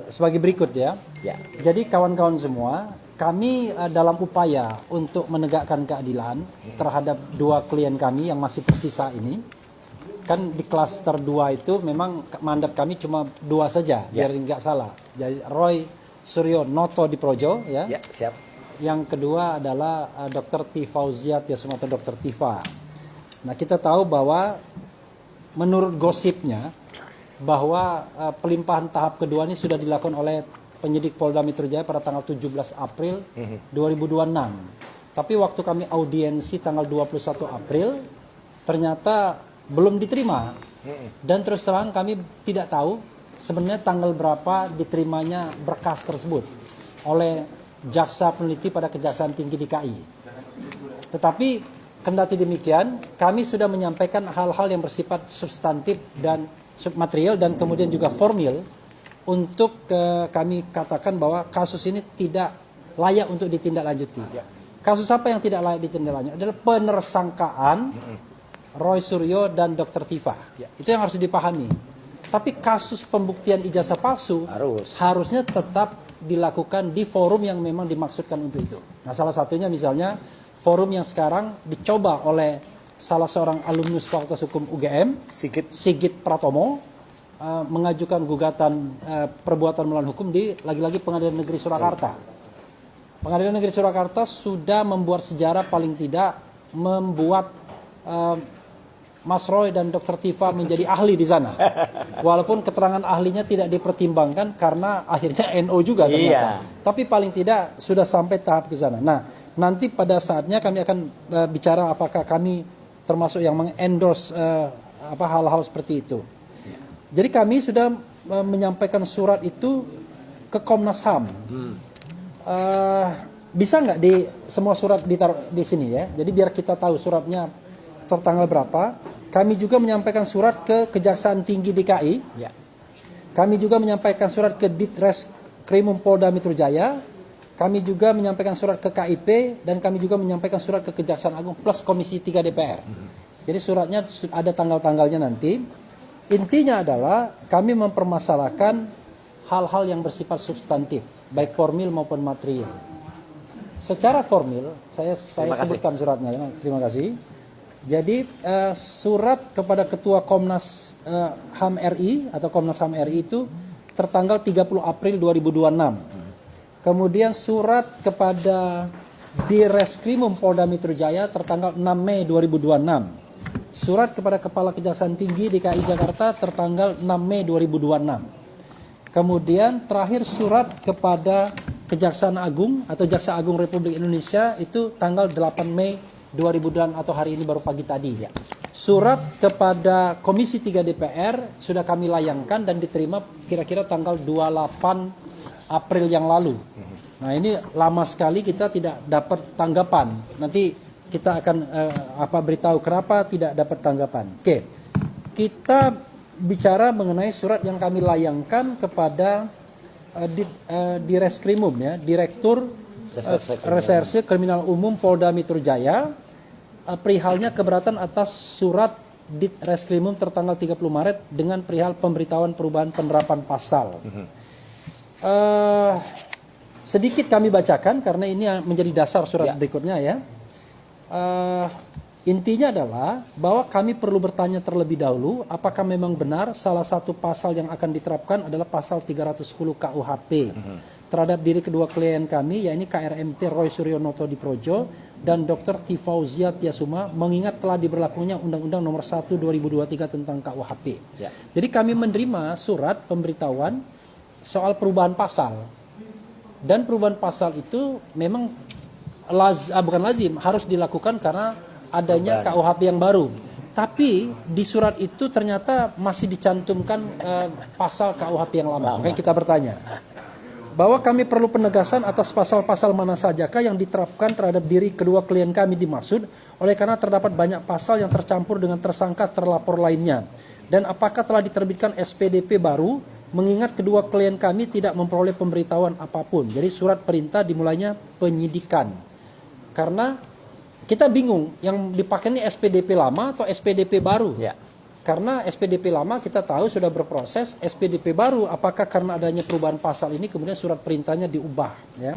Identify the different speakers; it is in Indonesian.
Speaker 1: sebagai berikut ya.
Speaker 2: Ya.
Speaker 1: Jadi kawan-kawan semua, kami dalam upaya untuk menegakkan keadilan terhadap dua klien kami yang masih tersisa ini, kan di klaster 2 itu memang mandat kami cuma 2 saja, biar nggak salah. Jadi Roy Suryo Noto di Projo, ya.
Speaker 2: Ya, siap.
Speaker 1: Yang kedua adalah Dr. T. Fauziat Yasuma atau Dr. Tifa. Nah, kita tahu bahwa menurut gosipnya bahwa pelimpahan tahap kedua ini sudah dilakukan oleh penyidik Polda Metro Jaya pada tanggal 17 April 2026. Tapi waktu kami audiensi tanggal 21 April, ternyata belum diterima. Dan terus terang kami tidak tahu sebenarnya tanggal berapa diterimanya berkas tersebut oleh jaksa peneliti pada Kejaksaan Tinggi DKI. Tetapi kendati demikian, kami sudah menyampaikan hal-hal yang bersifat substantif dan submaterial dan kemudian juga formil untuk kami katakan bahwa kasus ini tidak layak untuk ditindaklanjuti. Kasus apa yang tidak layak ditindaklanjuti? Adalah penersangkaan Roy Suryo dan Dr. Tifa. Itu yang harus dipahami. Tapi kasus pembuktian ijazah palsu harusnya tetap dilakukan di forum yang memang dimaksudkan untuk itu. Nah, salah satunya misalnya forum yang sekarang dicoba oleh salah seorang alumnus Fakultas Hukum UGM, Sigit Pratomo, mengajukan gugatan perbuatan melawan hukum di lagi-lagi Pengadilan Negeri Surakarta. Pengadilan Negeri Surakarta sudah membuat sejarah, paling tidak membuat Mas Roy dan Dr. Tifa menjadi ahli di sana. Walaupun keterangan ahlinya tidak dipertimbangkan karena akhirnya NO juga ternyata. Tapi paling tidak sudah sampai tahap ke sana. Nah, nanti pada saatnya kami akan bicara apakah kami termasuk yang mengendorse hal-hal seperti itu. Jadi kami sudah menyampaikan surat itu ke Komnas HAM. Bisa nggak di semua surat ditaruh di sini ya? Jadi biar kita tahu suratnya tertanggal berapa. Kami juga menyampaikan surat ke Kejaksaan Tinggi DKI. Kami juga menyampaikan surat ke Ditreskrimum Polda Metro Jaya. Kami juga menyampaikan surat ke KIP dan kami juga menyampaikan surat ke Kejaksaan Agung plus Komisi 3 DPR. Jadi suratnya ada tanggal-tanggalnya nanti. Intinya adalah kami mempermasalahkan hal-hal yang bersifat substantif, baik formil maupun material. Secara formil, saya sebutkan suratnya. Terima kasih. Jadi surat kepada Ketua Komnas HAM RI atau Komnas HAM RI itu tertanggal 30 April 2026. Kemudian surat kepada Direskrimum Polda Metro Jaya tertanggal 6 Mei 2026. Surat kepada Kepala Kejaksaan Tinggi DKI Jakarta tertanggal 6 Mei 2026. Kemudian terakhir surat kepada Kejaksaan Agung atau Jaksa Agung Republik Indonesia itu tanggal 8 Mei 2002 atau hari ini baru pagi tadi ya. Surat kepada Komisi 3 DPR sudah kami layangkan dan diterima kira-kira tanggal 28 April yang lalu. Nah, ini lama sekali kita tidak dapat tanggapan. Nanti kita akan beritahu kenapa tidak dapat tanggapan. Oke. Kita bicara mengenai surat yang kami layangkan kepada Direskrimum ya, Direktur Reserse Kriminal Umum Polda Metro Jaya, perihalnya keberatan atas surat Ditreskrimum tertanggal 30 Maret dengan perihal pemberitahuan perubahan penerapan pasal. Sedikit kami bacakan karena ini menjadi dasar surat berikutnya ya. Intinya adalah bahwa kami perlu bertanya terlebih dahulu apakah memang benar salah satu pasal yang akan diterapkan adalah pasal 310 KUHP terhadap diri kedua klien kami, yakni KRMT Roy Suryo Noto di Projo dan Dr. T. Fauziat Yasuma, mengingat telah diberlakunya Undang-Undang Nomor 1 2023 tentang KUHP. Jadi kami menerima surat pemberitahuan soal perubahan pasal. Dan perubahan pasal itu memang bukan lazim, harus dilakukan karena adanya KUHP yang baru. Tapi di surat itu ternyata masih dicantumkan pasal KUHP yang lama. Makanya kita bertanya bahwa kami perlu penegasan atas pasal-pasal mana sajakah yang diterapkan terhadap diri kedua klien kami dimaksud, oleh karena terdapat banyak pasal yang tercampur dengan tersangka terlapor lainnya. Dan apakah telah diterbitkan SPDP baru, mengingat kedua klien kami tidak memperoleh pemberitahuan apapun. Jadi surat perintah dimulainya penyidikan. Karena kita bingung yang dipakai ini SPDP lama atau SPDP baru. karena SPDP lama kita tahu sudah berproses, SPDP baru apakah karena adanya perubahan pasal ini kemudian surat perintahnya diubah, ya.